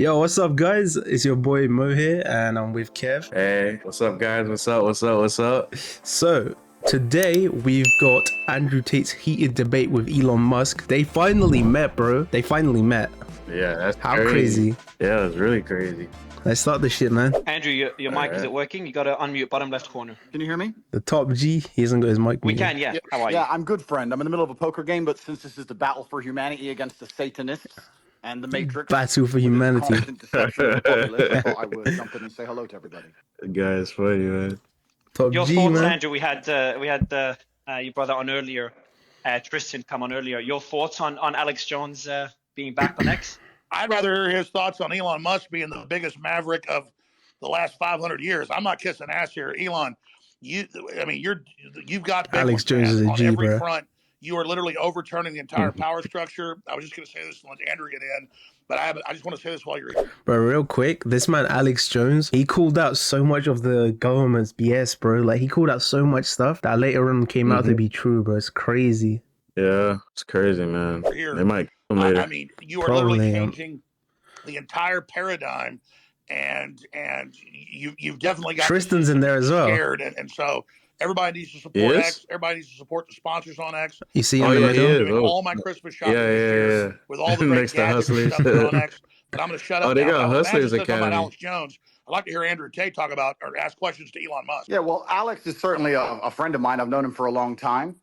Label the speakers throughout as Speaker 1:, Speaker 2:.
Speaker 1: Yo, what's up, guys? It's your boy Mo here, and I'm with Kev.
Speaker 2: Hey, what's up, guys? What's up? What's up? What's up?
Speaker 1: So, today we've got Andrew Tate's heated debate with Elon Musk. They finally met, bro. They finally met.
Speaker 2: Yeah, that's
Speaker 1: How crazy.
Speaker 2: Yeah, it's really crazy.
Speaker 1: Let's start this shit, man.
Speaker 3: Andrew, your mic, is it working? You got to unmute bottom left corner.
Speaker 4: Can you hear me?
Speaker 1: The top G, he hasn't got his mic
Speaker 3: We
Speaker 1: muted.
Speaker 3: can, yeah. How are you?
Speaker 4: Yeah, I'm good, friend. I'm in the middle of a poker game, but since this is the battle for humanity against the Satanists and the Matrix,
Speaker 1: Battle for
Speaker 4: with its
Speaker 1: humanity.
Speaker 4: constant deception of the populace, I thought I would jump in and say hello to everybody.
Speaker 2: The guy's funny, man.
Speaker 1: Top
Speaker 3: Your
Speaker 1: G,
Speaker 3: thoughts,
Speaker 1: man.
Speaker 3: Andrew? We had your brother on earlier, Tristan come on earlier. Your thoughts on Alex Jones being back on X?
Speaker 5: I'd rather hear his thoughts on Elon Musk being the biggest maverick of the last 500 years. I'm not kissing ass here, Elon. You've got big
Speaker 1: Alex
Speaker 5: ones,
Speaker 1: Jones
Speaker 5: man.
Speaker 1: is a
Speaker 5: On
Speaker 1: G,
Speaker 5: every
Speaker 1: bro.
Speaker 5: front. You are literally overturning the entire power structure. I was just going to say this and let Andrew get in, but I just want to say this while you're here.
Speaker 1: Bro, real quick, this man Alex Jones, he called out so much of the government's BS, bro. Like, he called out so much stuff that later on came out to be true, bro. It's crazy.
Speaker 2: Yeah, it's crazy, man.
Speaker 5: Here.
Speaker 2: They might come later.
Speaker 5: I mean, you are
Speaker 1: Probably,
Speaker 5: literally changing the entire paradigm, and you've definitely got
Speaker 1: Tristan's in there as well.
Speaker 5: scared, and so everybody needs to support X. Everybody needs to support the sponsors on X.
Speaker 1: You see in
Speaker 2: Oh,
Speaker 1: the
Speaker 2: yeah, he
Speaker 1: middle?
Speaker 2: is.
Speaker 5: Doing
Speaker 2: Oh.
Speaker 5: all my Christmas shopping
Speaker 2: Yeah,
Speaker 5: this year
Speaker 2: yeah.
Speaker 5: with all the great
Speaker 2: Next to
Speaker 5: gadgets and
Speaker 2: Hustlers.
Speaker 5: stuff on X. But I'm going to shut up.
Speaker 2: Oh, they
Speaker 5: now.
Speaker 2: got
Speaker 5: Now,
Speaker 2: Hustlers
Speaker 5: Imagine talking
Speaker 2: Academy.
Speaker 5: about Alex Jones. I'd like to hear Andrew Tate talk about or ask questions to Elon Musk.
Speaker 4: Yeah, well, Alex is certainly a friend of mine. I've known him for a long time,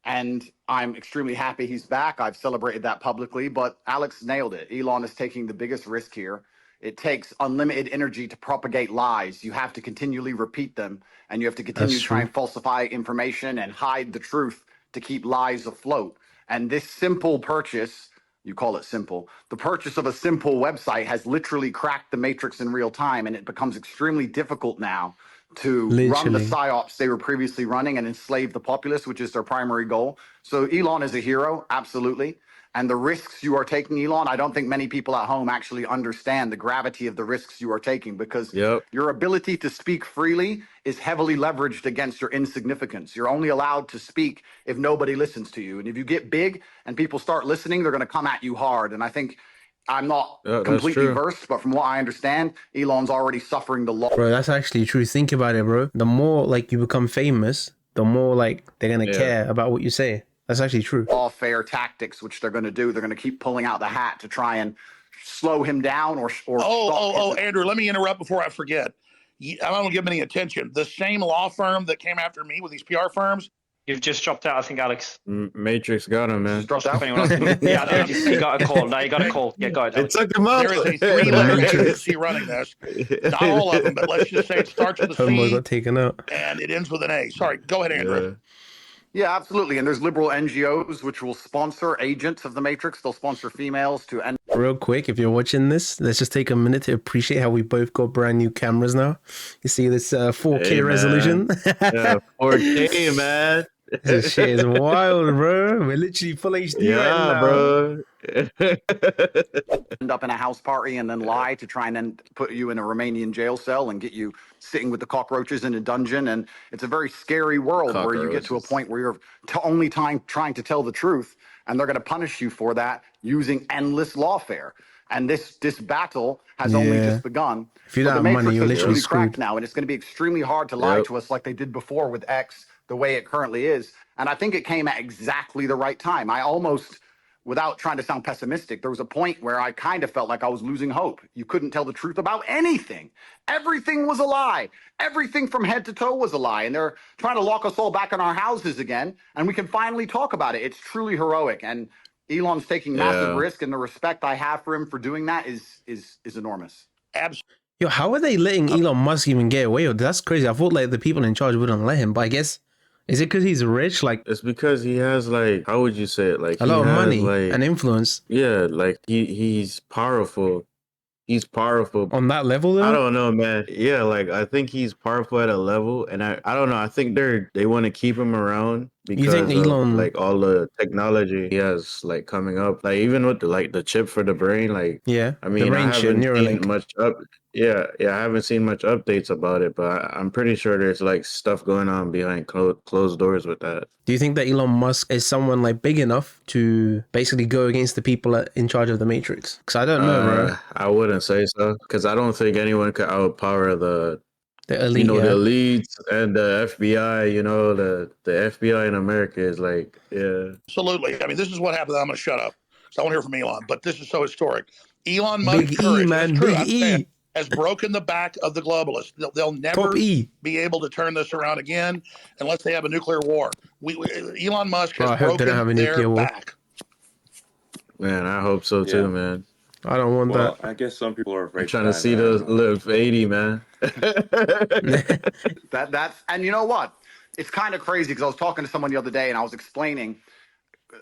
Speaker 4: and I'm extremely happy he's back. I've celebrated that publicly, but Alex nailed it. Elon is taking the biggest risk here. It takes unlimited energy to propagate lies. You have to continually repeat them, and you have to continue to try and falsify information and hide the truth to keep lies afloat. And this simple purchase, you call it simple, the purchase of a simple website has literally cracked the matrix in real time, and it becomes extremely difficult now to run the psyops they were previously running and enslave the populace, which is their primary goal. So Elon is a hero, absolutely. And the risks you are taking, Elon, I don't think many people at home actually understand the gravity of the risks you are taking, because your ability to speak freely is heavily leveraged against your insignificance. You're only allowed to speak if nobody listens to you. And if you get big and people start listening, they're going to come at you hard. And I think I'm not completely versed, but from what I understand, Elon's already suffering the loss.
Speaker 1: Bro, that's actually true. Think about it, bro. The more like you become famous, the more like they're gonna care about what you say. That's actually true.
Speaker 4: Lawfare tactics, which they're going to do. They're going to keep pulling out the hat to try and slow him down or
Speaker 5: Andrew, let me interrupt before I forget. I don't give him any attention. The same law firm that came after me with these PR firms.
Speaker 3: You've just dropped out, I think, Alex.
Speaker 2: Matrix got him, man.
Speaker 4: Dropped out?
Speaker 3: Yeah, you got a call. No, you got a call. Yeah, go ahead.
Speaker 2: It took him out.
Speaker 5: There is a three-letter agency running this. Not all of them, but let's just say it starts with a C
Speaker 1: got taken out
Speaker 5: and it ends with an A. Sorry, go ahead, Andrew.
Speaker 4: Yeah, absolutely. And there's liberal NGOs which will sponsor agents of the Matrix. They'll sponsor females to end.
Speaker 1: Real quick, if you're watching this, let's just take a minute to appreciate how we both got brand new cameras now. You see this 4K resolution?
Speaker 2: Yeah, 4K, man.
Speaker 1: This shit is wild, bro. We're literally full HD right now.
Speaker 2: Bro.
Speaker 4: End up in a house party and then lie to try and then put you in a Romanian jail cell and get you sitting with the cockroaches in a dungeon. And it's a very scary world where you get to a point where you're only trying to tell the truth, and they're going to punish you for that using endless lawfare. And this battle has only just begun.
Speaker 1: If you don't have money, you're literally screwed
Speaker 4: now, and it's going to be extremely hard to lie to us like they did before with X, the way it currently is. And I think it came at exactly the right time. I almost, without trying to sound pessimistic, there was a point where I kind of felt like I was losing hope. You couldn't tell the truth about anything. Everything was a lie. Everything from head to toe was a lie. And they're trying to lock us all back in our houses again. And we can finally talk about it. It's truly heroic. And Elon's taking massive risk. And the respect I have for him for doing that is enormous.
Speaker 5: Absolutely.
Speaker 1: Yo, how are they letting Elon Musk even get away with that? That's crazy. I thought like the people in charge wouldn't let him, but I guess, is it because he's rich? Like,
Speaker 2: it's because he has like, how would you say it? Like
Speaker 1: a lot of money and influence.
Speaker 2: Yeah, like he's powerful. He's powerful
Speaker 1: on that level, though?
Speaker 2: I don't know, man. Yeah, like I think he's powerful at a level, and I don't know. I think they want to keep him around
Speaker 1: You think
Speaker 2: because of
Speaker 1: Elon?
Speaker 2: like all the technology he has like coming up. Like even with the chip for the brain, like
Speaker 1: Yeah,
Speaker 2: I
Speaker 1: the
Speaker 2: mean, I
Speaker 1: brain shit,
Speaker 2: haven't seen
Speaker 1: Neuralink.
Speaker 2: much up. Yeah, yeah, I haven't seen much updates about it, but I'm pretty sure there's like stuff going on behind closed doors with that.
Speaker 1: Do you think that Elon Musk is someone like big enough to basically go against the people in charge of the Matrix? Because I don't know, bro.
Speaker 2: I wouldn't say so because I don't think anyone could outpower
Speaker 1: The elite,
Speaker 2: the
Speaker 1: yeah.
Speaker 2: elites and the FBI. The FBI in America is like, yeah.
Speaker 5: Absolutely. I mean, this is what happened. I'm going to shut up. So I want to hear from Elon, but this is so historic. Elon Musk's
Speaker 1: Big E,
Speaker 5: courage, that's
Speaker 1: man,
Speaker 5: true,
Speaker 1: Big
Speaker 5: I'm saying,
Speaker 1: E,
Speaker 5: has broken the back of the globalists. They'll
Speaker 1: top
Speaker 5: never
Speaker 1: E.
Speaker 5: be able to turn this around again unless they have a nuclear war. Elon Musk
Speaker 1: Bro,
Speaker 5: has
Speaker 1: I hope they don't
Speaker 5: broken
Speaker 1: have a
Speaker 5: their
Speaker 1: nuclear war.
Speaker 5: back.
Speaker 2: Man, I hope so
Speaker 6: Yeah.
Speaker 2: too, man.
Speaker 1: I don't want
Speaker 6: Well, I guess some people are
Speaker 2: I'm
Speaker 6: afraid to
Speaker 2: trying to
Speaker 6: die,
Speaker 2: see
Speaker 6: man.
Speaker 2: those live 80, man.
Speaker 1: that.
Speaker 4: That's and you know what? It's kind of crazy because I was talking to someone the other day and I was explaining.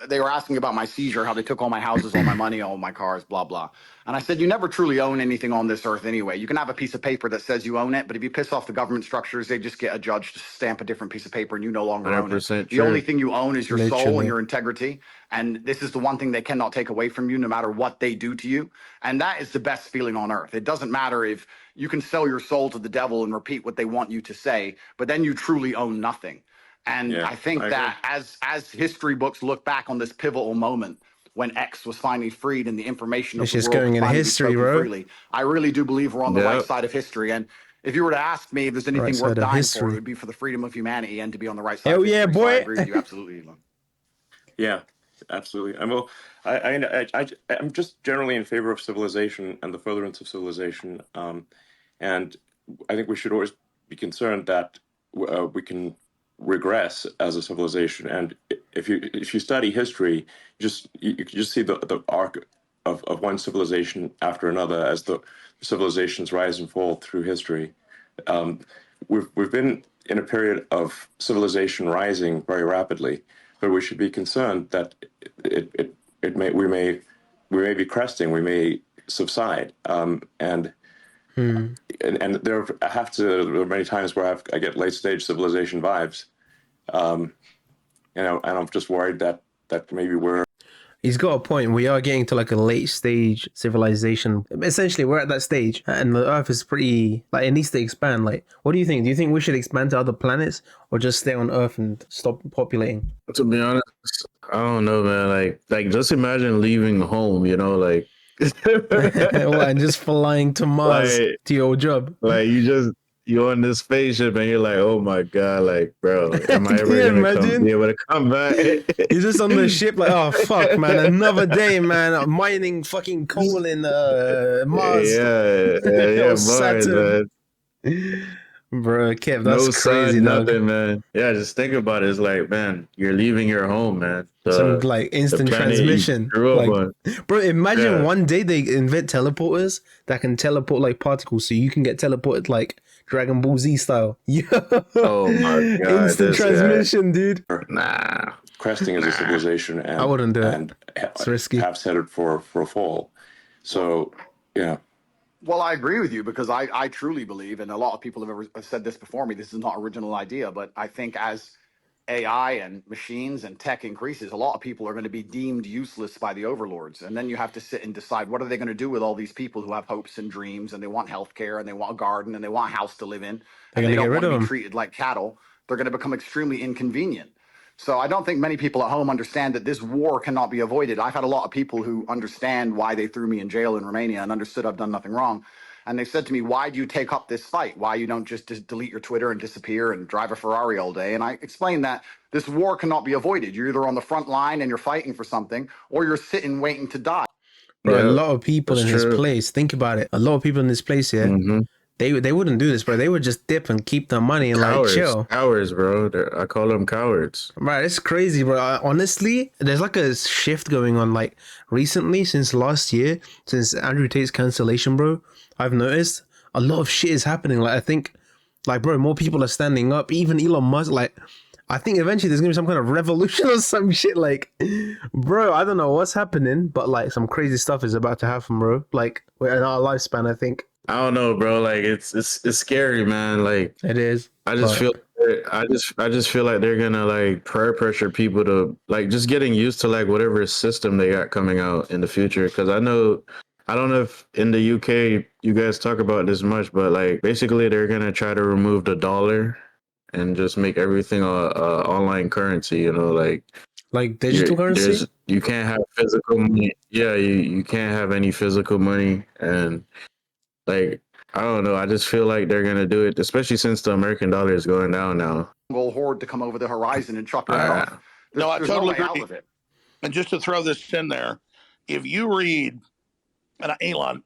Speaker 4: They were asking about my seizure, how they took all my houses, all my money, all my cars, blah, blah. And I said, you never truly own anything on this earth anyway. You can have a piece of paper that says you own it, but if you piss off the government structures, they just get a judge to stamp a different piece of paper and you no longer own it.
Speaker 2: 100%
Speaker 4: The only
Speaker 2: true.
Speaker 4: thing you own is your soul
Speaker 1: Literally.
Speaker 4: and your integrity. And this is the one thing they cannot take away from you, no matter what they do to you. And that is the best feeling on earth. It doesn't matter if you can sell your soul to the devil and repeat what they want you to say, but then you truly own nothing. And
Speaker 6: Yeah,
Speaker 4: I think
Speaker 6: I
Speaker 4: that as history books look back on this pivotal moment when X was finally freed and the information
Speaker 1: It's
Speaker 4: of the
Speaker 1: just
Speaker 4: world
Speaker 1: going
Speaker 4: could
Speaker 1: into
Speaker 4: finally be
Speaker 1: history,
Speaker 4: spoken
Speaker 1: bro.
Speaker 4: freely, I really do believe we're on the right
Speaker 2: Yep.
Speaker 4: side of history. And if you were to ask me if there's
Speaker 1: Right
Speaker 4: anything worth
Speaker 1: side of
Speaker 4: dying for, it
Speaker 1: history.
Speaker 4: would be for the freedom of humanity and to be on the right side
Speaker 1: Hell
Speaker 4: of
Speaker 1: yeah,
Speaker 4: history. So I
Speaker 1: boy.
Speaker 4: agree with you absolutely, Elon.
Speaker 6: Yeah, absolutely. And well, I'm just generally in favor of civilization and the furtherance of civilization. And I think we should always be concerned that we can regress as a civilization. And if you study history, you can just see the arc of one civilization after another as the civilizations rise and fall through history. Um, we've been in a period of civilization rising very rapidly, but we should be concerned that we may be cresting, we may subside, and there are many times where I get late stage civilization vibes, and I'm just worried that maybe we're
Speaker 1: He's got a point. We are getting to like a late stage civilization. Essentially, we're at that stage, and the Earth is pretty like it needs to expand. Like, what do you think? Do you think we should expand to other planets or just stay on Earth and stop populating?
Speaker 2: To be honest, I don't know, man. Like just imagine leaving home, like
Speaker 1: What, and just flying to Mars
Speaker 2: like
Speaker 1: to your job?
Speaker 2: like you're on this spaceship and you're like, oh my god, like bro, am I
Speaker 1: Can
Speaker 2: ever
Speaker 1: you
Speaker 2: gonna
Speaker 1: imagine?
Speaker 2: be able to come back?
Speaker 1: He's just on the ship, like, oh fuck, man, another day, man. I'm mining fucking coal in Mars
Speaker 2: Yeah,
Speaker 1: or
Speaker 2: Mars,
Speaker 1: Saturn.
Speaker 2: man.
Speaker 1: Bro, Kev, that's
Speaker 2: No
Speaker 1: crazy,
Speaker 2: sun,
Speaker 1: dog.
Speaker 2: nothing, man. Yeah, just think about it. It's like, man, you're leaving your home, man.
Speaker 1: Some like
Speaker 2: The
Speaker 1: instant
Speaker 2: planet you
Speaker 1: transmission.
Speaker 2: grew up
Speaker 1: Like,
Speaker 2: on.
Speaker 1: bro, imagine
Speaker 2: Yeah.
Speaker 1: one day they invent teleporters that can teleport like particles, so you can get teleported like Dragon Ball Z style. Yeah.
Speaker 2: Oh my god,
Speaker 1: Instant transmission, dude.
Speaker 2: Nah.
Speaker 6: cresting as a civilization
Speaker 1: I wouldn't do it.
Speaker 6: and
Speaker 1: It's risky.
Speaker 6: perhaps headed for a fall. So yeah.
Speaker 4: Well, I agree with you because I truly believe, and a lot of people have said this before me, this is not original idea, but I think as AI and machines and tech increases, a lot of people are going to be deemed useless by the overlords. And then you have to sit and decide what are they going to do with all these people who have hopes and dreams and they want healthcare and they want a garden and they want a house to live in
Speaker 1: They're
Speaker 4: and
Speaker 1: gonna
Speaker 4: they
Speaker 1: get
Speaker 4: don't
Speaker 1: rid
Speaker 4: want to
Speaker 1: of
Speaker 4: be
Speaker 1: them.
Speaker 4: treated like cattle. They're going to become extremely inconvenient. So I don't think many people at home understand that this war cannot be avoided. I've had a lot of people who understand why they threw me in jail in Romania and understood I've done nothing wrong. And they said to me, why do you take up this fight? Why you don't just delete your Twitter and disappear and drive a Ferrari all day? And I explained that this war cannot be avoided. You're either on the front line and you're fighting for something, or you're sitting waiting to die.
Speaker 1: Bro, a
Speaker 2: Yeah,
Speaker 1: lot of people
Speaker 2: that's
Speaker 1: in his
Speaker 2: true.
Speaker 1: place. Think about it. A lot of people in this place, yeah.
Speaker 2: Mm-hmm.
Speaker 1: They wouldn't do this, bro. They would just dip and keep the money and like chill.
Speaker 2: Cowards, bro. I call them cowards.
Speaker 1: Right, it's crazy, bro. Honestly, there's like a shift going on. Like recently, since last year, since Andrew Tate's cancellation, bro, I've noticed a lot of shit is happening. Like I think, like bro, more people are standing up. Even Elon Musk, like I think eventually there's gonna be some kind of revolution or some shit. Like, bro, I don't know what's happening, but like some crazy stuff is about to happen, bro. Like in our lifespan, I think
Speaker 2: I don't know, bro. Like it's scary, man. Like
Speaker 1: it is.
Speaker 2: I just
Speaker 1: but-
Speaker 2: feel I just feel like they're gonna like peer pressure people to like just getting used to like whatever system they got coming out in the future. Because I don't know if in the UK you guys talk about this much, but like basically they're gonna try to remove the dollar and just make everything a online currency. You know,
Speaker 1: Like digital currency?
Speaker 2: you can't have physical money. Yeah, you can't have any physical money, and like I don't know. I just feel like they're gonna do it, especially since the American dollar is going down now.
Speaker 4: Mongol horde to come over the horizon and chop your head off.
Speaker 5: No, I
Speaker 4: There's
Speaker 5: totally
Speaker 4: no way out
Speaker 5: agree.
Speaker 4: of it.
Speaker 5: And just to throw this in there, if you read, and Elon,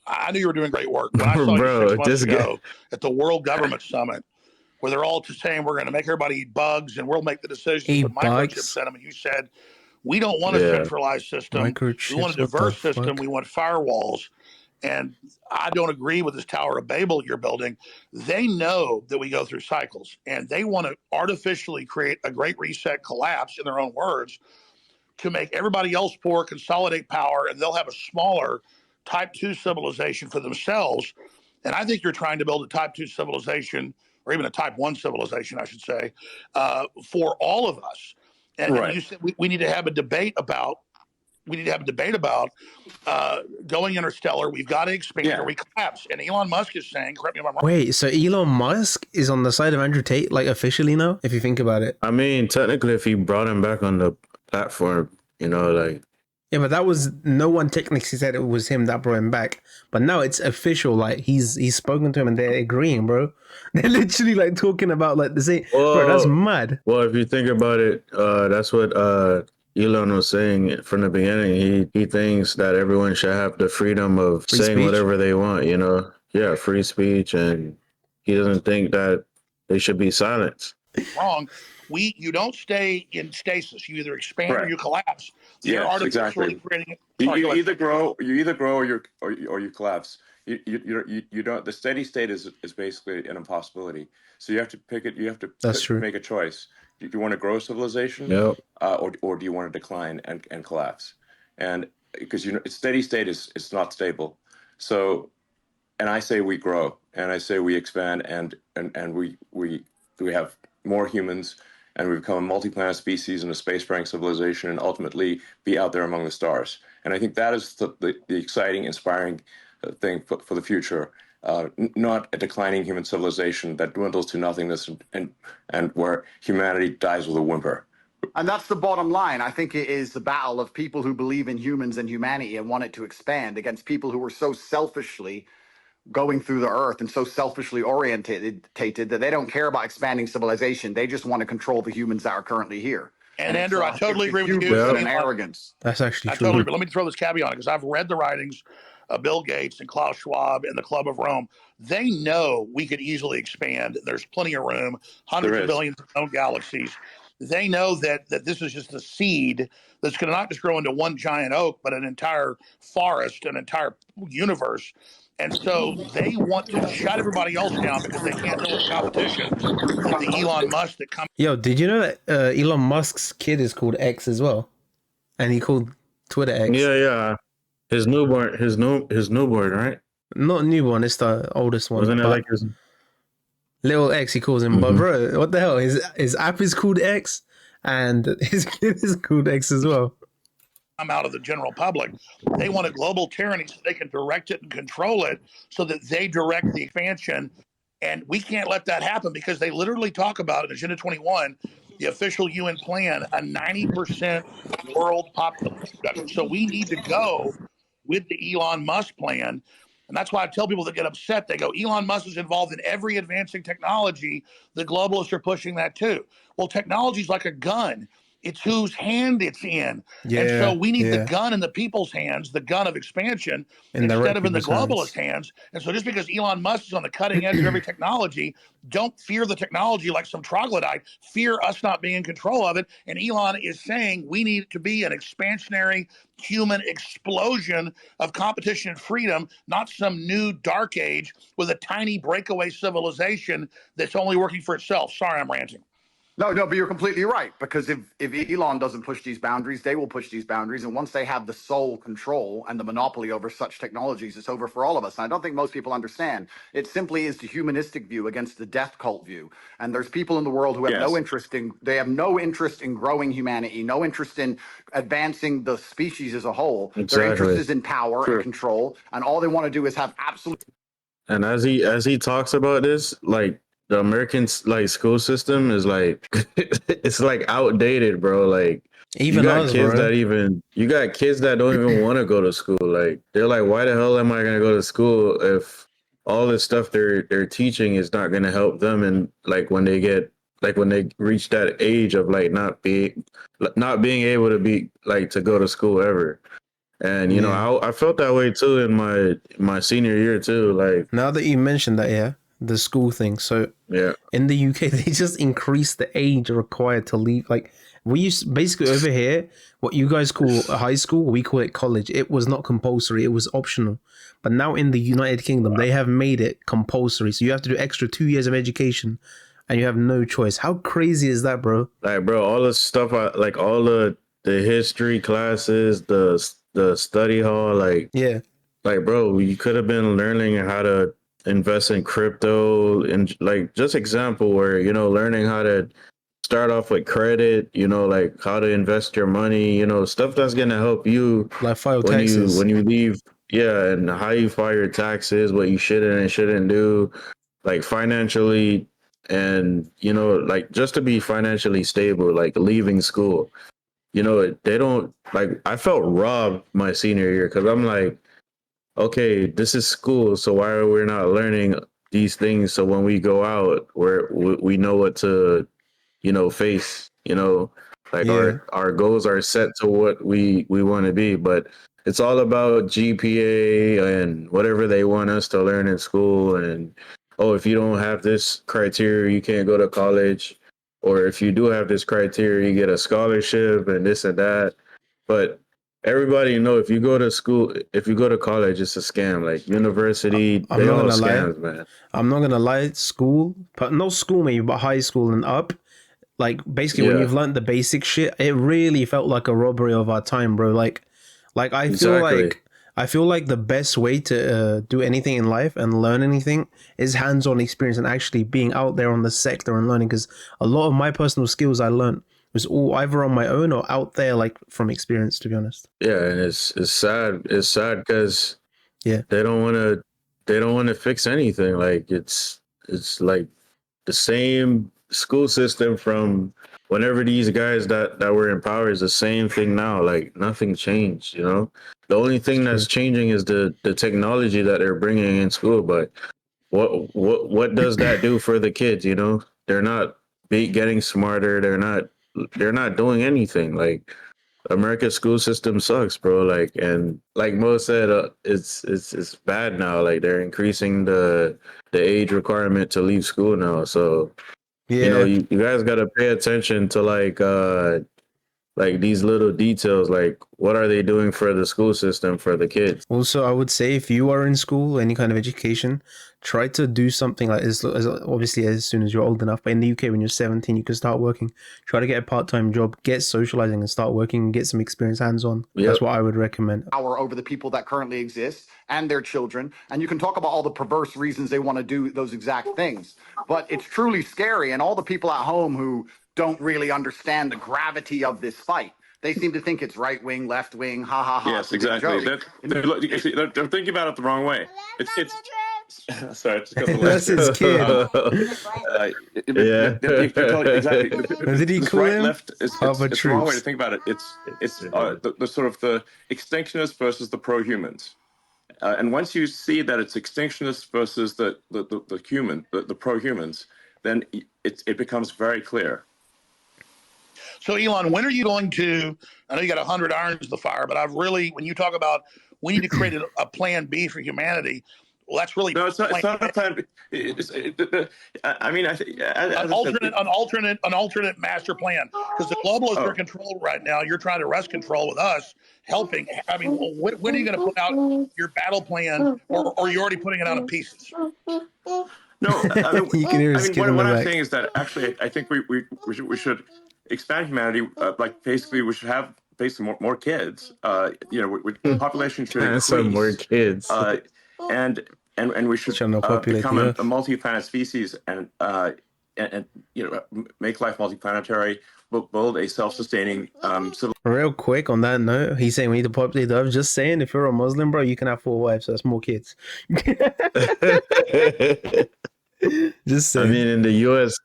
Speaker 5: I knew you were doing great work. When I saw
Speaker 2: Bro,
Speaker 5: you 6 months
Speaker 2: this guy-
Speaker 5: ago at the World Government Summit, where they're all just saying we're going to make everybody eat bugs and we'll make the decisions
Speaker 1: Eat
Speaker 5: with microchip
Speaker 1: bugs?
Speaker 5: sentiment, you said we don't want a
Speaker 2: Yeah.
Speaker 5: centralized system.
Speaker 1: Microchips,
Speaker 5: We want a
Speaker 1: what the
Speaker 5: diverse system.
Speaker 1: fuck?
Speaker 5: We want firewalls. And I don't agree with this Tower of Babel you're building. They know that we go through cycles, and they want to artificially create a great reset collapse, in their own words, to make everybody else poor, consolidate power, and they'll have a smaller type 2 civilization for themselves. And I think you're trying to build a type 2 civilization, or even a type 1 civilization, I should say, for all of us. And
Speaker 6: Right.
Speaker 5: you said we need to have a debate about going interstellar. We've got to expand
Speaker 6: Yeah.
Speaker 5: or we collapse. And Elon Musk is saying, correct me if I'm wrong.
Speaker 1: Wait, so Elon Musk is on the side of Andrew Tate, like officially now, if you think about it.
Speaker 2: I mean, technically, if he brought him back on the platform, you know, like
Speaker 1: Yeah, but that was no one technically said it was him that brought him back. But now it's official. Like he's spoken to him and they're agreeing, bro. They're literally like talking about like the same. Bro, that's mad.
Speaker 2: well, if you think about it, that's what Elon was saying from the beginning. He thinks that everyone should have the freedom of
Speaker 1: Free
Speaker 2: saying
Speaker 1: speech?
Speaker 2: whatever they want, you know? Yeah, free speech, and he doesn't think that they should be silenced.
Speaker 5: Wrong. You don't stay in stasis. You either expand or
Speaker 6: Right.
Speaker 5: you collapse. You're
Speaker 6: Yes,
Speaker 5: artificially
Speaker 6: exactly.
Speaker 5: creating.
Speaker 6: You
Speaker 5: Sorry, go ahead.
Speaker 6: either grow or you collapse. You don't. The steady state is basically an impossibility. So you have to pick it. You have to
Speaker 1: That's true.
Speaker 6: make a choice. Do you want to grow civilization,
Speaker 2: Yep.
Speaker 6: or do you want to decline and collapse? And because steady state is not stable. So, and I say we grow, and I say we expand, and we have more humans, and we become a multi-planet species and a space-faring civilization, and ultimately be out there among the stars. And I think that is the exciting, inspiring thing for the future. Not a declining human civilization that dwindles to nothingness and where humanity dies with a whimper.
Speaker 4: And that's the bottom line. I think it is the battle of people who believe in humans and humanity and want it to expand against people who are so selfishly going through the earth and so selfishly orientated that they don't care about expanding civilization. They just want to control the humans that are currently here.
Speaker 5: And Andrew, I totally agree with you.
Speaker 4: Hubris
Speaker 5: I
Speaker 4: and
Speaker 5: mean,
Speaker 4: arrogance.
Speaker 1: That's actually
Speaker 5: I
Speaker 1: true.
Speaker 5: totally. But let me throw this caveat on it because I've read the writings of Bill Gates and Klaus Schwab and the Club of Rome. They know we could easily expand. There's plenty of room. Hundreds
Speaker 6: There
Speaker 5: of
Speaker 6: is.
Speaker 5: billions of known galaxies. They know that this is just a seed that's going to not just grow into one giant oak, but an entire forest, an entire universe. And so they want to shut everybody else down because they can't deal with the competition from the Elon Musk that comes.
Speaker 1: Yo, did you know that Elon Musk's kid is called X as well? And he called Twitter X.
Speaker 2: Yeah. His newborn, right?
Speaker 1: Not newborn, it's the oldest one.
Speaker 2: Wasn't it
Speaker 1: but
Speaker 2: like his?
Speaker 1: Little X, he calls him. But
Speaker 2: Mhm.
Speaker 1: bro, what the hell? His app is called X, and his kid is called X as well.
Speaker 5: Come out of the general public. They want a global tyranny so they can direct it and control it so that they direct the expansion. And we can't let that happen because they literally talk about it in Agenda 21, the official UN plan, a 90% world population reduction. So we need to go with the Elon Musk plan. And that's why I tell people that get upset, they go, Elon Musk is involved in every advancing technology. The globalists are pushing that too. Well, technology is like a gun. It's whose hand it's in. And so we need the gun in the people's hands, the gun of expansion, instead of in the globalist hands. And so just because Elon Musk is on the cutting edge of every technology, don't fear the technology like some troglodyte. Fear us not being in control of it. And Elon is saying we need to be an expansionary human explosion of competition and freedom, not some new dark age with a tiny breakaway civilization that's only working for itself. Sorry, I'm ranting.
Speaker 4: No, but you're completely right. Because if Elon doesn't push these boundaries, they will push these boundaries. And once they have the sole control and the monopoly over such technologies, it's over for all of us. And I don't think most people understand. It simply is the humanistic view against the death cult view. And there's people in the world who have no
Speaker 6: Yes.
Speaker 4: interest in, they have no interest in growing humanity, no interest in advancing the species as a whole. Their interest
Speaker 2: Exactly.
Speaker 4: is in power
Speaker 6: True.
Speaker 4: and control. And all they want to do is have absolute.
Speaker 2: And as he talks about this, like the American like school system is like it's like outdated, bro. Like
Speaker 1: Even us, bro.
Speaker 2: you got kids that don't even want to go to school. Like they're like, why the hell am I gonna go to school if all this stuff they're teaching is not gonna help them? And like when they reach that age of like not being able to be like to go to school ever. And you know,
Speaker 1: Yeah.
Speaker 2: I felt that way too in my senior year too. Like,
Speaker 1: Now that you mentioned that, yeah, the school thing. So
Speaker 2: yeah,
Speaker 1: in the UK, they just increased the age required to leave. Like we used basically over here, what you guys call a high school, we call it college. It was not compulsory; it was optional. But now in the United Kingdom, they have made it compulsory. So you have to do extra 2 years of education, and you have no choice. How crazy is that, bro?
Speaker 2: like bro, all the stuff like all the history classes, the study hall,
Speaker 1: Yeah,
Speaker 2: like bro, you could have been learning how to invest in crypto and like just example where learning how to start off with credit, like how to invest your money, stuff that's gonna help you
Speaker 1: like file
Speaker 2: when you
Speaker 1: taxes.
Speaker 2: leave. Yeah, and how you file your taxes, what you should and shouldn't do, like financially, and like just to be financially stable, like leaving school. They don't like. I felt robbed my senior year because I'm like, okay, this is school, so why are we not learning these things? So when we go out, we know what to face. Like
Speaker 1: Yeah.
Speaker 2: our goals are set to what we want to be, but it's all about GPA and whatever they want us to learn in school. And oh, if you don't have this criteria, you can't go to college, or if you do have this criteria, you get a scholarship and this and that. But everybody know if you go to school, if you go to college, it's a scam. Like university,
Speaker 1: I'm
Speaker 2: they
Speaker 1: not
Speaker 2: all
Speaker 1: gonna lie.
Speaker 2: scams, man.
Speaker 1: I'm not gonna lie. School, but not school maybe, but high school and up. Like basically when
Speaker 2: Yeah,
Speaker 1: you've learned the basic shit, it really felt like a robbery of our time, bro. Like
Speaker 2: exactly.
Speaker 1: I feel like the best way to do anything in life and learn anything is hands-on experience and actually being out there on the sector and learning. Because a lot of my personal skills I learned was all either on my own or out there, like from experience. To be honest,
Speaker 2: Yeah, and it's sad. It's sad because
Speaker 1: yeah,
Speaker 2: they don't want to fix anything. Like it's like the same school system from whenever these guys that were in power is the same thing now. Like nothing changed. The only
Speaker 1: it's
Speaker 2: thing that's
Speaker 1: true.
Speaker 2: changing is the technology that they're bringing in school. But what does that do for the kids? They're not getting smarter. They're not doing anything. Like America's school system sucks, bro. Like, and like Mo said, it's bad now. Like they're increasing the age requirement to leave school now. So
Speaker 1: Yeah.
Speaker 2: you guys got to pay attention to like these little details. Like what are they doing for the school system for the kids?
Speaker 1: Also, I would say if you are in school, any kind of education, try to do something like this. Obviously, as soon as you're old enough. But in the UK, when you're 17, you can start working. Try to get a part-time job, get socializing, and start working and get some experience hands-on.
Speaker 2: Yep.
Speaker 1: That's what I would recommend.
Speaker 4: Power over the people that currently exist and their children. And you can talk about all the perverse reasons they want to do those exact things. But it's truly scary. And all the people at home who don't really understand the gravity of this fight, they seem to think it's right wing, left wing, ha ha ha.
Speaker 6: Yes, exactly. They're thinking about it the wrong way. It's sorry, I just got the
Speaker 1: That's his kid.
Speaker 2: Yeah.
Speaker 6: Exactly.
Speaker 1: Did he
Speaker 6: This
Speaker 1: call
Speaker 6: right
Speaker 1: him?
Speaker 6: left is
Speaker 1: Papa
Speaker 6: it's the wrong way to
Speaker 1: Troops.
Speaker 6: think about it. It's the sort of the extinctionists versus the pro-humans. And once you see that it's extinctionists versus the pro-humans, then it becomes very clear.
Speaker 5: So, Elon, when are you going to? I know you got 100 irons in the fire, but when you talk about we need to create a plan B for humanity, well, that's really
Speaker 6: No, it's not. It's not a plan. I mean, I think
Speaker 5: an alternate master plan, because the globalists are in control right now. You're trying to wrest control with us helping. I mean, when are you going to put out your battle plan, or are you already putting it out in pieces?
Speaker 6: No, I mean,
Speaker 1: You can hear
Speaker 6: I
Speaker 1: his
Speaker 6: mean,
Speaker 1: kid in
Speaker 6: what
Speaker 1: the
Speaker 6: I'm
Speaker 1: back.
Speaker 6: saying is that actually, I think we should expand humanity. Like basically, we should have basically more kids. You know, population should
Speaker 2: And some more
Speaker 6: increase,
Speaker 2: kids.
Speaker 6: and we should
Speaker 1: Trying to populate
Speaker 6: become
Speaker 1: the
Speaker 6: a
Speaker 1: earth.
Speaker 6: multi-planet species and you know make life multiplanetary. Build a self-sustaining
Speaker 1: Real quick on that note, he's saying we need to populate the earth. Just saying, if you're a Muslim, bro, you can have 4 wives, so that's more kids. Just
Speaker 2: I
Speaker 1: saying.
Speaker 2: mean, in the U.S.,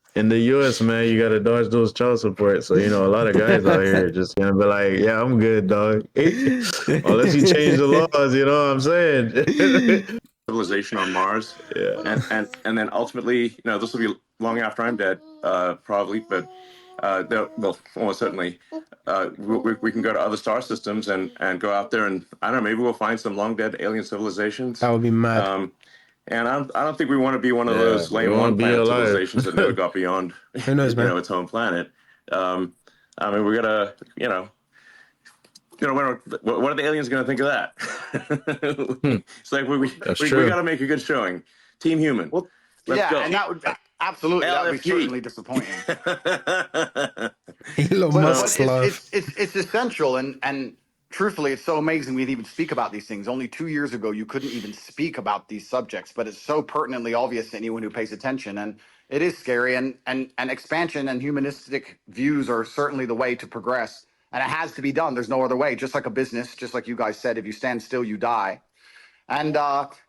Speaker 2: man, you gotta dodge those child support. So you know, a lot of guys out here just gonna be like, "Yeah, I'm good, dog." Unless you change the laws, you know what I'm saying?
Speaker 6: civilization on Mars,
Speaker 2: Yeah.
Speaker 6: and then ultimately, you know, this will be long after I'm dead, probably, but well, almost certainly, we can go to other star systems and go out there and I don't know, maybe we'll find some long dead alien civilizations.
Speaker 1: That would be mad.
Speaker 6: And I don't think we want to be one of
Speaker 2: Yeah,
Speaker 6: those
Speaker 2: we
Speaker 6: lame
Speaker 2: wanna
Speaker 6: one
Speaker 2: be
Speaker 6: planet
Speaker 2: alive.
Speaker 6: civilizations that never got beyond,
Speaker 1: Who knows,
Speaker 6: you
Speaker 1: man?
Speaker 6: know, its home planet. I mean, we gotta, what are the aliens going to think of that? It's like we
Speaker 2: That's
Speaker 6: we
Speaker 2: true.
Speaker 6: got to make a good showing. Team Human.
Speaker 4: Well,
Speaker 6: Let's
Speaker 4: yeah,
Speaker 6: go.
Speaker 4: and that would absolutely that would be
Speaker 6: LFG.
Speaker 4: certainly disappointing.
Speaker 1: Elon
Speaker 4: But
Speaker 1: Musk's laugh.
Speaker 4: it's essential, and truthfully, it's so amazing we even speak about these things. Only 2 years ago, you couldn't even speak about these subjects, but it's so pertinently obvious to anyone who pays attention, and it is scary. And expansion and humanistic views are certainly the way to progress, and it has to be done. There's no other way. Just like a business, just like you guys said, if you stand still, you die. And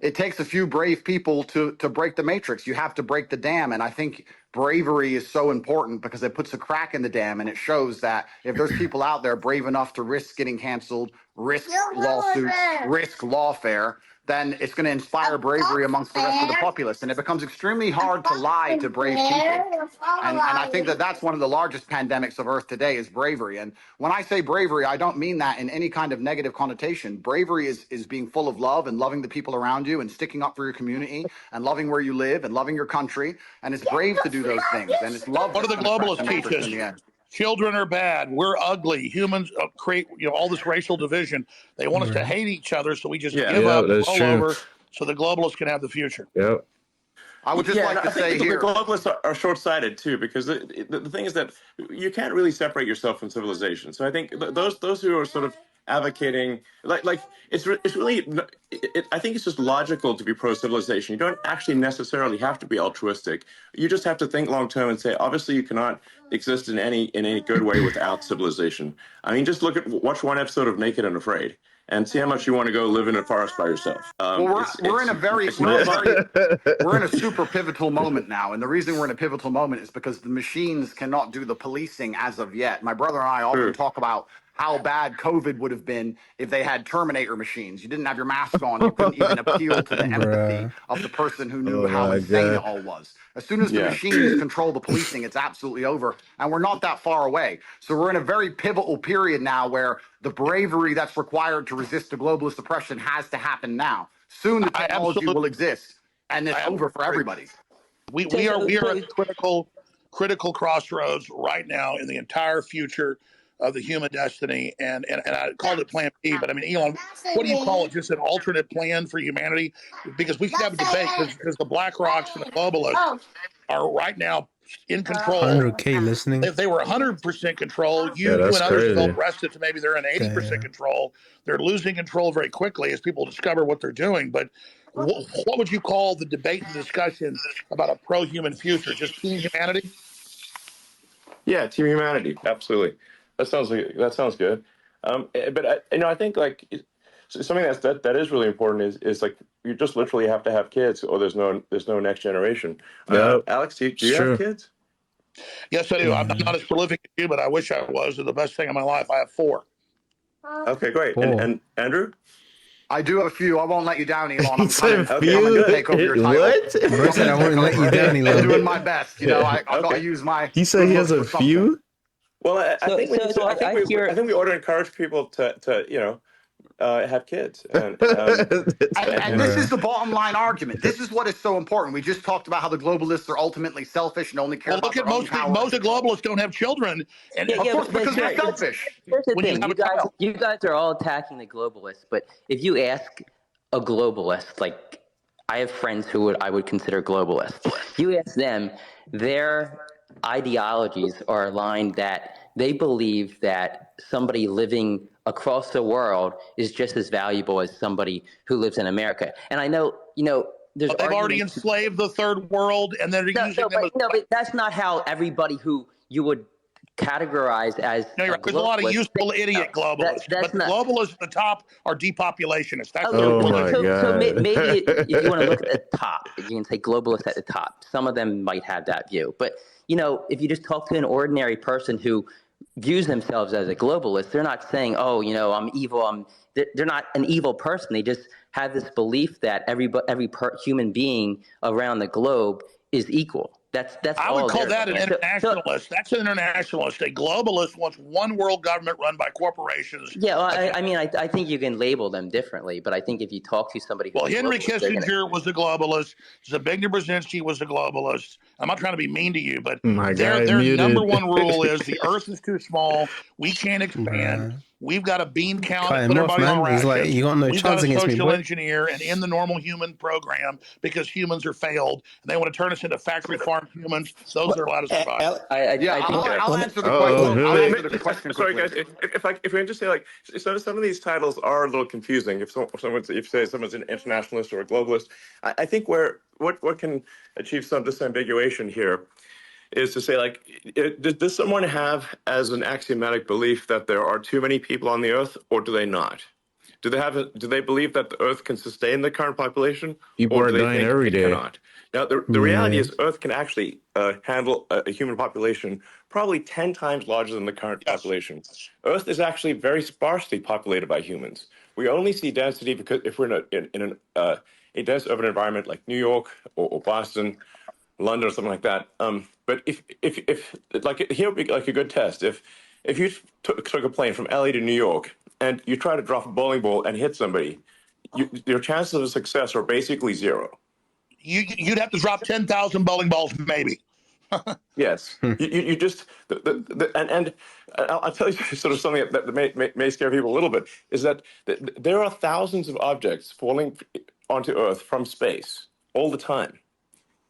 Speaker 4: it takes a few brave people to break the matrix. You have to break the dam. And I think bravery is so important because it puts a crack in the dam and it shows that if there's people out there brave enough to risk getting canceled, risk lawsuits, risk lawfare, then it's going to inspire bravery amongst the rest of the populace. And it becomes extremely hard to lie to brave people. And I think that that's one of the largest pandemics of Earth today is bravery. And when I say bravery, I don't mean that in any kind of negative connotation. Bravery is being full of love and loving the people around you and sticking up for your community and loving where you live and loving your country. And it's brave to do those things. And it's love.
Speaker 5: What do the globalists teach us?
Speaker 4: In the end.
Speaker 5: Children are bad. We're ugly. Humans create, all this racial division. They want us to hate each other, so we just give up,
Speaker 2: that's
Speaker 5: roll
Speaker 2: true.
Speaker 5: over, so the globalists can have the future.
Speaker 2: Yep.
Speaker 4: I would just like to
Speaker 6: I think
Speaker 4: say
Speaker 6: the
Speaker 4: here.
Speaker 6: globalists are short-sighted too, because the thing is that you can't really separate yourself from civilization. So I think those who are sort of advocating like it's really I think it's just logical to be pro-civilization. You don't actually necessarily have to be altruistic. You just have to think long-term and say, obviously, you cannot exist in any good way without civilization. I mean, just watch one episode of Naked and Afraid. And see how much you want to go live in a forest by yourself.
Speaker 4: Well, we're in a super pivotal moment now, and the reason we're in a pivotal moment is because the machines cannot do the policing as of yet. My brother and I often talk about how bad COVID would have been if they had Terminator machines. You didn't have your mask on. You couldn't even appeal to the empathy of the person who knew how insane it all was. As soon as the machines control the policing, it's absolutely over. And we're not that far away. So we're in a very pivotal period now where the bravery that's required to resist the globalist oppression has to happen now. Soon the technology will exist, and it's over for everybody.
Speaker 5: We are at a critical crossroads right now in the entire future of the human destiny, and I called it Plan B, but I mean, Elon, what do you call it? Just an alternate plan for humanity? Because we could have a debate because the Black Rocks and the globalists are right now in control.
Speaker 1: 100K listening.
Speaker 5: If they were 100% control, you and others
Speaker 2: crazy.
Speaker 5: felt rested to maybe they're in 80% control. They're losing control very quickly as people discover what they're doing. But what would you call the debate and discussion about a pro-human future? Just team humanity?
Speaker 6: Yeah, team humanity, absolutely. That sounds good. But I think like something that is really important is like you just literally have to have kids, or there's no next generation. Alex, do you have kids?
Speaker 5: Yes, I do. I'm not as prolific as you, but I wish I was. They're the best thing in my life. I have 4.
Speaker 6: Okay, great. And Andrew?
Speaker 4: I do have a few. I won't let you down, Elon. I'm
Speaker 2: said
Speaker 4: coming to take over your title.
Speaker 2: What?
Speaker 1: Bro said I won't let you down,
Speaker 4: I'm
Speaker 1: Elon.
Speaker 4: doing my best. I've got to use my.
Speaker 2: He said he has a few.
Speaker 6: Well, I think we ought to encourage people to have kids. And
Speaker 4: this is the bottom line argument. This is what is so important. We just talked about how the globalists are ultimately selfish and only care about their own power.
Speaker 5: Most of the globalists don't have children, and
Speaker 4: of course because they're selfish.
Speaker 7: Here's the thing: you guys are all attacking the globalists, but if you ask a globalist, like I have friends who I would consider globalists. You ask them, their ideologies are aligned that they believe that somebody living across the world is just as valuable as somebody who lives in America. And I know, there's
Speaker 5: But they've already
Speaker 7: arguments.
Speaker 5: enslaved the third world, and they're using them as.
Speaker 7: But that's not how everybody who you would categorize as
Speaker 5: No, you're right. There's a lot of useful idiot globalists, but the globalists at the top are depopulationists. That's
Speaker 2: Oh
Speaker 5: what
Speaker 2: my
Speaker 7: so
Speaker 2: God.
Speaker 7: maybe if you want to look at the top, you can say globalists at the top. Some of them might have that view, but if you just talk to an ordinary person who views themselves as a globalist, they're not saying, "Oh, I'm evil." They're not an evil person. They just have this belief that every human being around the globe is equal. That's
Speaker 5: I
Speaker 7: all
Speaker 5: would call
Speaker 7: they're
Speaker 5: that an
Speaker 7: looking at.
Speaker 5: internationalist. That's an internationalist. A globalist wants one world government run by corporations.
Speaker 7: Yeah, well, I think you can label them differently, but I think if you talk to somebody who's
Speaker 5: Henry
Speaker 7: globalist, they're
Speaker 5: Kissinger was a globalist. Zbigniew Brzezinski was a globalist. I'm not trying to be mean to you, but
Speaker 2: My guy
Speaker 5: their
Speaker 2: muted.
Speaker 5: number one rule is the Earth is too small. We can't expand.
Speaker 1: Bruh.
Speaker 5: We've got to bean count
Speaker 1: Cut
Speaker 5: and put
Speaker 1: him off,
Speaker 5: everybody on
Speaker 1: man. He's like,
Speaker 5: rations.
Speaker 1: you got no
Speaker 5: We've got
Speaker 1: chance
Speaker 5: to
Speaker 1: against me,
Speaker 5: social
Speaker 1: boy.
Speaker 5: engineer and end the normal human program because humans are failed and they want to turn us into factory farm humans. Those are allowed to survive.
Speaker 4: I'll answer the
Speaker 2: Oh,
Speaker 4: question. I'll
Speaker 2: really?
Speaker 4: answer the question
Speaker 6: Sorry,
Speaker 4: quickly.
Speaker 6: guys. If we can just say, like, some of these titles are a little confusing. If someone's an internationalist or a globalist, I think what can achieve some disambiguation here is to say, like, does someone have as an axiomatic belief that there are too many people on the Earth, or do they not? Do they believe that the Earth can sustain the current population,
Speaker 2: People
Speaker 6: or
Speaker 2: are
Speaker 6: do they
Speaker 2: dying
Speaker 6: think
Speaker 2: every
Speaker 6: it
Speaker 2: day.
Speaker 6: cannot? Now, the reality is Earth can actually handle a human population probably 10 times larger than the current population. Earth is actually very sparsely populated by humans. We only see density because if we're in a dense urban environment like New York or Boston, London or something like that. But if like here would be like a good test. If you took a plane from LA to New York and you try to drop a bowling ball and hit somebody, your chances of success are basically zero.
Speaker 5: You'd have to drop 10,000 bowling balls, maybe.
Speaker 6: Yes, you just and I'll tell you sort of something that may scare people a little bit is that there are thousands of objects falling onto Earth from space all the time.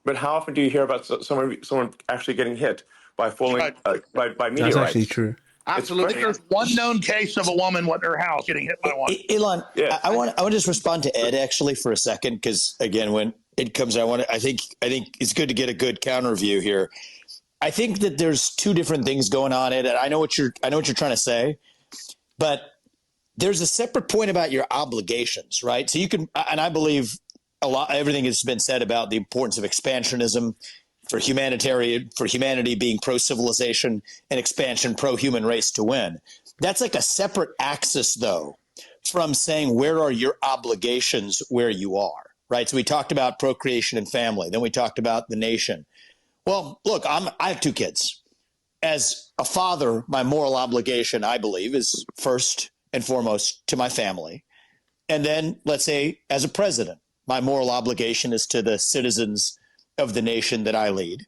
Speaker 6: But how often do you hear about someone actually getting hit by falling by meteorites?
Speaker 1: That's actually true.
Speaker 4: Absolutely.
Speaker 5: There's one known case of a woman in her house getting hit by one.
Speaker 8: Elon,
Speaker 6: Yeah.
Speaker 8: I want to just respond to Ed actually for a second because again, when it comes, I think it's good to get a good counter view here. I think that there's two different things going on, Ed. And I know what you're trying to say, but there's a separate point about your obligations, right? So you can, and I believe everything has been said about the importance of expansionism for humanity being pro-civilization and expansion pro-human race to win. That's like a separate axis, though, from saying where are your obligations where you are, right? So we talked about procreation and family. Then we talked about the nation. Well, look, I have two kids. As a father, my moral obligation, I believe, is first and foremost to my family. And then, let's say, as a president, my moral obligation is to the citizens of the nation that I lead.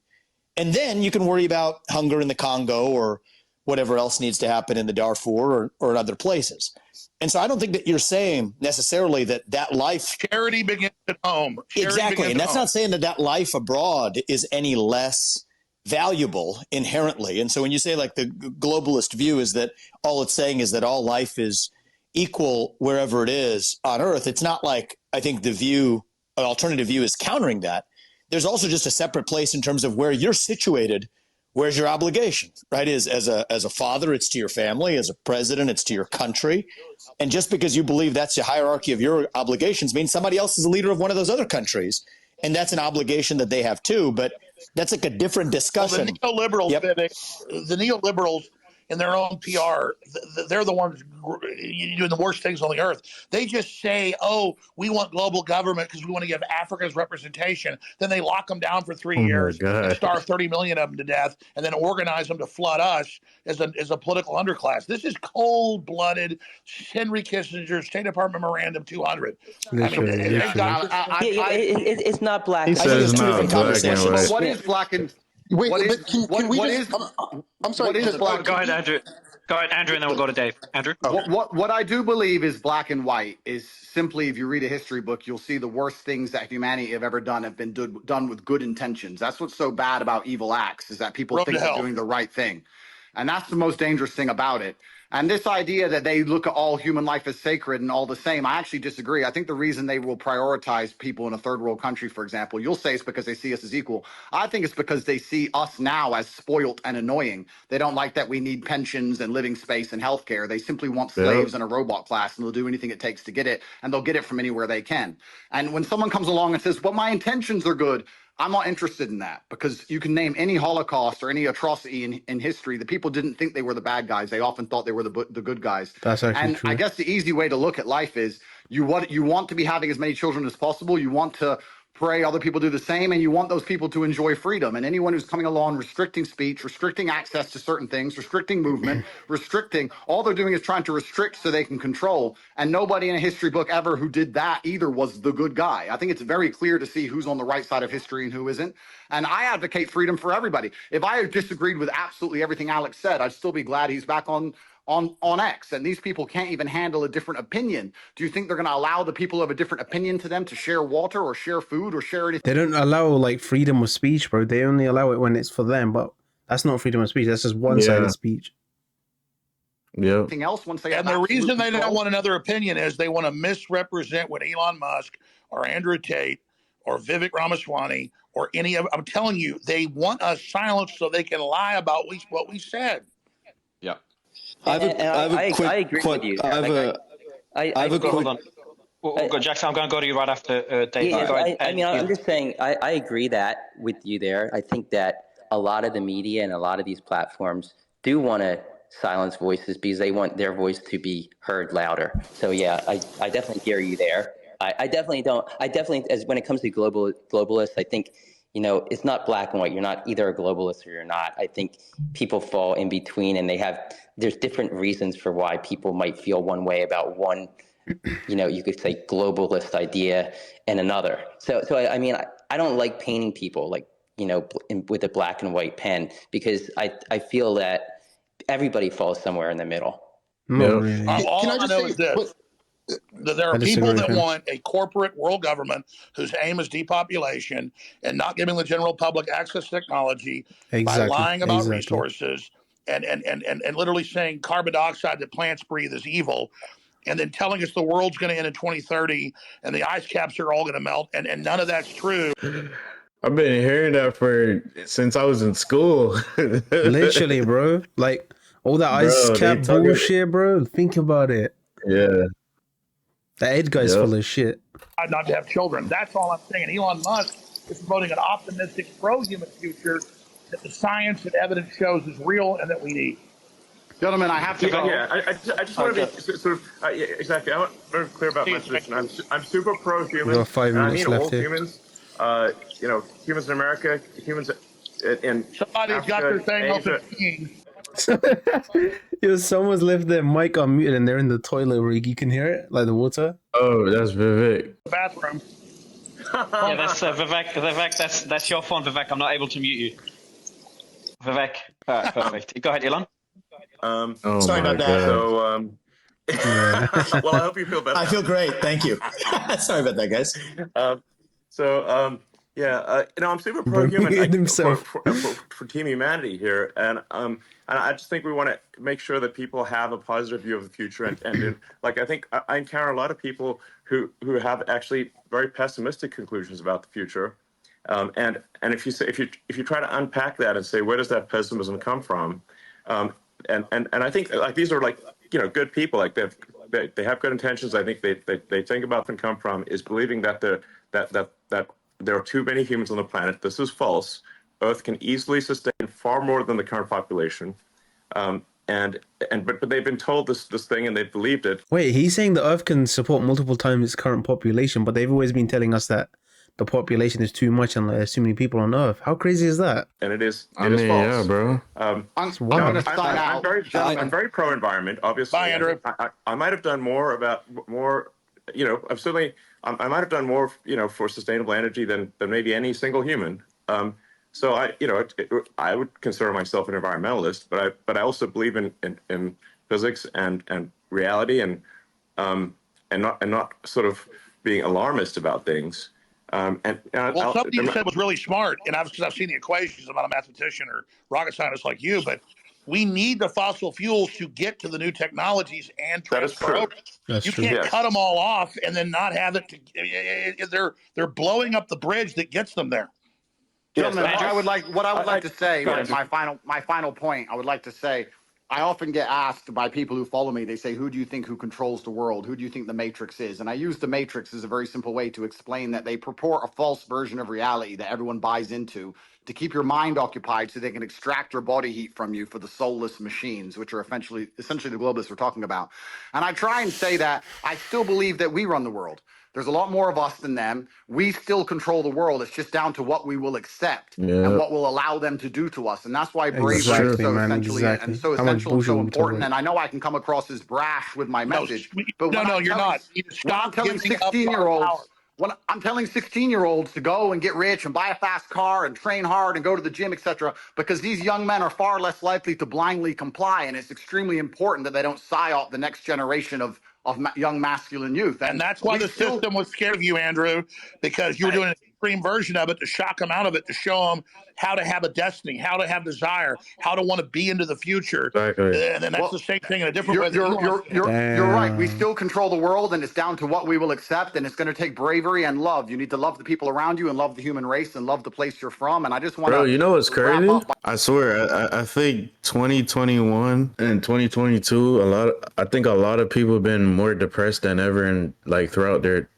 Speaker 8: And then you can worry about hunger in the Congo or whatever else needs to happen in the Darfur or in other places. And so I don't think that you're saying necessarily that life...
Speaker 5: Charity begins at home.
Speaker 8: Exactly. And that's not saying that life abroad is any less valuable inherently. And so when you say like the globalist view is that all it's saying is that all life is equal wherever it is on Earth, it's not like I think an alternative view is countering that. There's also just a separate place in terms of where you're situated. Where's your obligation, right? As a father, it's to your family. As a president, it's to your country. And just because you believe that's the hierarchy of your obligations means somebody else is the leader of one of those other countries. And that's an obligation that they have too. But that's like a different discussion.
Speaker 5: Well, the neoliberals in their own PR, they're the ones doing the worst things on the earth. They just say, oh, we want global government because we want to give Africa's representation. Then they lock them down for 3 years and starve 30 million of them to death and then organize them to flood us as a political underclass. This is cold-blooded Henry Kissinger State Department Memorandum 200.
Speaker 7: It's not black.
Speaker 2: He says
Speaker 8: two
Speaker 2: not
Speaker 8: different
Speaker 2: black and
Speaker 8: conversations.
Speaker 2: white.
Speaker 4: What is black and
Speaker 9: Wait,
Speaker 4: what
Speaker 9: but can we
Speaker 4: what
Speaker 9: just?
Speaker 4: is
Speaker 9: I'm sorry.
Speaker 4: what is
Speaker 9: just
Speaker 4: black?
Speaker 3: Go ahead, Andrew. Go ahead, Andrew, and then we'll go to Dave. Andrew?
Speaker 4: What I do believe is black and white is simply, if you read a history book, you'll see the worst things that humanity have ever done have been done with good intentions. That's what's so bad about evil acts, is that people
Speaker 5: Road
Speaker 4: think
Speaker 5: to
Speaker 4: they're
Speaker 5: hell.
Speaker 4: doing the right thing. And that's the most dangerous thing about it. And this idea that they look at all human life as sacred and all the same, I actually disagree. I think the reason they will prioritize people in a third world country, for example, you'll say it's because they see us as equal. I think it's because they see us now as spoilt and annoying. They don't like that we need pensions and living space and healthcare. They simply want slaves and a robot class, and they'll do anything it takes to get it, and they'll get it from anywhere they can. And when someone comes along and says, well, my intentions are good, I'm not interested in that, because you can name any Holocaust or any atrocity in history. The people didn't think they were the bad guys. They often thought they were the good guys.
Speaker 1: That's actually
Speaker 4: And
Speaker 1: true.
Speaker 4: I guess the easy way to look at life is you want to be having as many children as possible. You want to pray other people do the same, and you want those people to enjoy freedom. And anyone who's coming along restricting speech, restricting access to certain things, restricting movement, restricting, all they're doing is trying to restrict so they can control. And nobody in a history book ever who did that either was the good guy. I think it's very clear to see who's on the right side of history and who isn't. And I advocate freedom for everybody. If I disagreed with absolutely everything Alex said, I'd still be glad he's back on X, and these people can't even handle a different opinion. Do you think they're going to allow the people who have a different opinion to them to share water or share food or share anything?
Speaker 1: They don't allow like freedom of speech, bro. They only allow it when it's for them, but that's not freedom of speech. That's just one-sided speech.
Speaker 2: Yeah.
Speaker 4: Anything else once they have
Speaker 5: And the
Speaker 4: absolute
Speaker 5: reason they
Speaker 4: control?
Speaker 5: don't want another opinion is they want to misrepresent what Elon Musk or Andrew Tate or Vivek Ramaswamy or any of, I'm telling you, they want us silenced so they can lie about what we said.
Speaker 9: Yeah.
Speaker 7: I agree with you.
Speaker 8: I have a quick.
Speaker 3: Hold on. We'll go, Jackson, I'm going to go to you right after Dave.
Speaker 7: Yeah,
Speaker 3: Go ahead.
Speaker 7: I'm just saying, I agree that with you there. I think that a lot of the media and a lot of these platforms do want to silence voices because they want their voice to be heard louder. So yeah, I definitely hear you there. I definitely don't. I definitely, as when it comes to globalists, I think, you know, it's not black and white. You're not either a globalist or you're not. I think people fall in between, and there's different reasons for why people might feel one way about one, you know, you could say globalist idea and another. So I mean, I don't like painting people like, you know, with a black and white pen, because I feel that everybody falls somewhere in the middle.
Speaker 1: Not really.
Speaker 5: All
Speaker 9: Can I
Speaker 5: I
Speaker 9: just
Speaker 5: know
Speaker 9: say-
Speaker 5: is this. That there are
Speaker 1: I disagree
Speaker 5: people
Speaker 1: with
Speaker 5: that
Speaker 1: him.
Speaker 5: want a corporate world government whose aim is depopulation and not giving the general public access to technology by
Speaker 1: Exactly.
Speaker 5: lying about
Speaker 1: Exactly.
Speaker 5: resources and literally saying carbon dioxide that plants breathe is evil, and then telling us the world's going to end in 2030 and the ice caps are all going to melt, and none of that's true.
Speaker 2: I've been hearing that since I was in school.
Speaker 1: Literally, bro. Like all that
Speaker 2: Bro,
Speaker 1: ice
Speaker 2: they
Speaker 1: cap
Speaker 2: talk-
Speaker 1: bullshit, bro. Think about it.
Speaker 2: Yeah.
Speaker 1: That Ed guy's
Speaker 2: Yep.
Speaker 1: full of shit.
Speaker 5: Not to have children. That's all I'm saying. And Elon Musk is promoting an optimistic, pro-human future that the science and evidence shows is real and that we need.
Speaker 4: Gentlemen, I have to go.
Speaker 6: Yeah, I just want to be sort of yeah, exactly. I want to be very clear about my position. I'm super pro-human.
Speaker 1: We got 5
Speaker 6: and I
Speaker 1: minutes
Speaker 6: mean
Speaker 1: left
Speaker 6: all
Speaker 1: here.
Speaker 6: humans. You know, humans in America, humans in
Speaker 5: Somebody's got their thing open.
Speaker 1: Yo, someone's left their mic on mute and they're in the toilet rig. You can hear it, like the water.
Speaker 2: Oh, that's Vivek.
Speaker 5: Bathroom.
Speaker 3: Yeah, that's Vivek. Vivek, that's your phone, Vivek. I'm not able to mute you. Vivek. Perfect. Go ahead, Elon.
Speaker 2: Oh
Speaker 9: Sorry
Speaker 2: my
Speaker 9: about that.
Speaker 2: God.
Speaker 6: So, well, I hope you feel better.
Speaker 9: I feel great. Thank you. Sorry about that, guys.
Speaker 6: Yeah, you know, I'm super
Speaker 1: Bro,
Speaker 6: pro-human
Speaker 1: muted himself.
Speaker 6: for Team Humanity here, and I just think we want to make sure that people have a positive view of the future, and like I think I encounter a lot of people who have actually very pessimistic conclusions about the future, and if you try to unpack that and say where does that pessimism come from, and I think like these are like, you know, good people, like they have good intentions. I think they think about them come from is believing that there are too many humans on the planet. This is false. Earth can easily sustain far more than the current population, but they've been told this thing and they've believed it.
Speaker 1: Wait, he's saying the Earth can support multiple times its current population, but they've always been telling us that the population is too much and like, there's too many people on Earth. How crazy is that?
Speaker 6: And it is
Speaker 2: I mean,
Speaker 6: false.
Speaker 2: yeah, bro.
Speaker 4: I'm
Speaker 1: wild.
Speaker 4: going to sign out.
Speaker 6: I'm very pro-environment, obviously.
Speaker 5: Bye, Andrew.
Speaker 6: I might have done more, you know, I might have done more, you know, for sustainable energy than maybe any single human. So I would consider myself an environmentalist, but I also believe in physics and reality and not sort of being alarmist about things.
Speaker 5: Well, something you said was really smart, and because I've seen the equations. I'm not a mathematician or rocket scientist like you, but we need the fossil fuels to get to the new technologies and transfer over. You can't cut them all off and then not have it. They're blowing up the bridge that gets them there.
Speaker 4: Gentlemen, what I would like to say, my final point, I would like to say, I often get asked by people who follow me, they say, who do you think who controls the world? Who do you think the Matrix is? And I use the Matrix as a very simple way to explain that they purport a false version of reality that everyone buys into to keep your mind occupied so they can extract your body heat from you for the soulless machines, which are essentially the globalists we're talking about. And I try and say that I still believe that we run the world. There's a lot more of us than them. We still control the world. It's just down to what we will accept and what will allow them to do to us. And that's why bravery is so essentially and so essential and so important. And I know I can come across as brash with my message, but
Speaker 5: no, you're not.
Speaker 4: When I'm telling 16-year-olds, when I'm telling 16-year-olds to go and get rich and buy a fast car and train hard and go to the gym, etc., because these young men are far less likely to blindly comply, and it's extremely important that they don't psyop the next generation of young masculine youth.
Speaker 5: And that's why the system was scared of you, Andrew, because you were doing an extreme version of it to shock them out of it, to show them how to have a destiny, how to have desire, how to want to be into the future.
Speaker 2: Exactly.
Speaker 5: And then that's the same thing in a different way.
Speaker 4: You're right. We still control the world, and it's down to what we will accept, and it's going to take bravery and love. You need to love the people around you and love the human race and love the place you're from. And I just want to...
Speaker 2: Bro, you know what's crazy? I swear, I think 2021 and 2022, I think a lot of people have been more depressed than ever, and like throughout their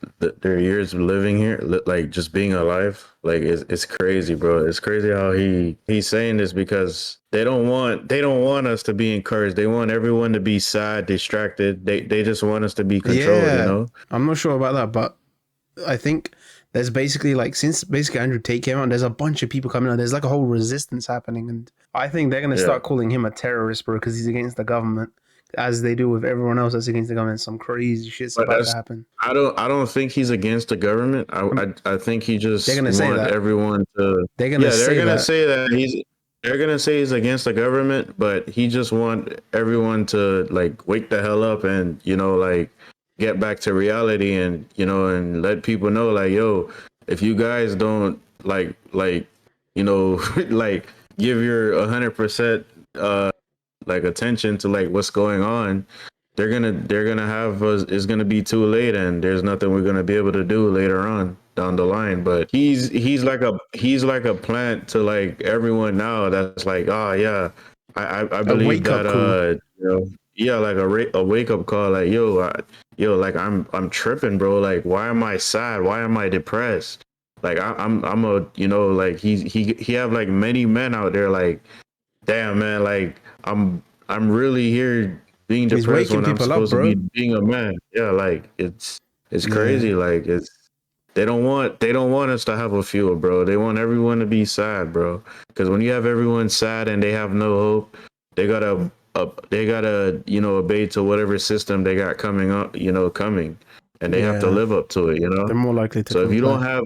Speaker 2: years of living here, like just being alive. Like it's crazy, bro. It's crazy how he's saying this because they don't want us to be encouraged. They want everyone to be sad, distracted. They just want us to be controlled. You know,
Speaker 1: I'm not sure about that, but I think there's basically since Andrew Tate came out, there's a bunch of people coming out. There's like a whole resistance happening, and I think they're gonna start calling him a terrorist, bro, because he's against the government, as they do with everyone else that's against the government. Some crazy shit's about to happen.
Speaker 2: I don't think he's against the government. I think he just wants everyone to. They're gonna say that they're gonna say he's against the government, but he just want everyone to like wake the hell up and like get back to reality and and let people know like, yo, if you guys don't like like give your 100% like attention to like what's going on, they're gonna have us. It's gonna be too late, and there's nothing we're gonna be able to do later on down the line. But he's like a plant to like everyone now. That's like, oh yeah, I believe that like a wake up call. Like like I'm tripping, bro. Like why am I sad? Why am I depressed? Like I'm a like he have like many men out there like, damn man, like I'm really here being depressed when I'm supposed to be being a man. Yeah, like it's crazy. Like they don't want us to have a fuel, bro. They want everyone to be sad, bro. Because when you have everyone sad and they have no hope, they gotta obey to whatever system they got coming up, coming, and they have to live up to it.
Speaker 1: They're more likely to.
Speaker 2: So if you don't have,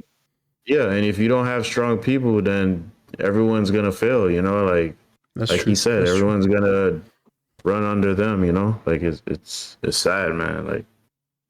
Speaker 2: and if you don't have strong people, then everyone's gonna fail. Like. That's like true. He said, everyone's gonna run under them, like it's sad, man. Like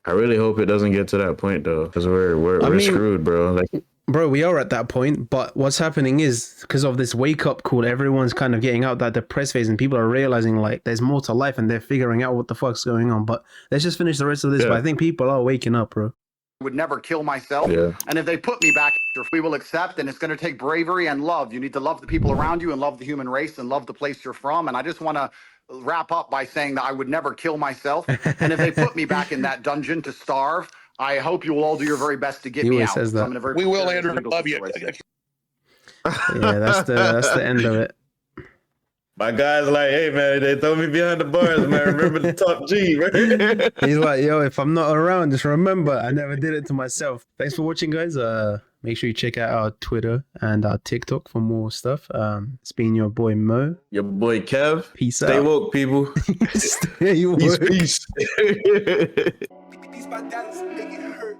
Speaker 2: I really hope it doesn't get to that point though, because we're screwed, bro. Like,
Speaker 1: bro, we are at that point, but what's happening is because of this wake up call, everyone's kind of getting out that depressed phase, and people are realizing like there's more to life, and they're figuring out what the fuck's going on. But let's just finish the rest of this. But I think people are waking up, bro.
Speaker 4: Would never kill myself, and if they put me back, we will accept, and it's going to take bravery and love. You need to love the people around you and love the human race and love the place you're from. And I just want to wrap up by saying that I would never kill myself, and if they put me back in that dungeon to starve, I hope you will all do your very best to get me out.
Speaker 1: Says that.
Speaker 5: We will, Andrew. Love you.
Speaker 1: Yeah, that's the end of it.
Speaker 2: My guy's like, hey man, they throw me behind the bars, man. Remember the top G, right?
Speaker 1: He's like, yo, if I'm not around, just remember I never did it to myself. Thanks for watching, guys. Make sure you check out our Twitter and our TikTok for more stuff. It's been your boy Mo.
Speaker 2: Your boy Kev.
Speaker 1: Peace out.
Speaker 2: Stay woke, people.
Speaker 1: Stay woke.
Speaker 2: Peace.
Speaker 10: These my dads make it hurt.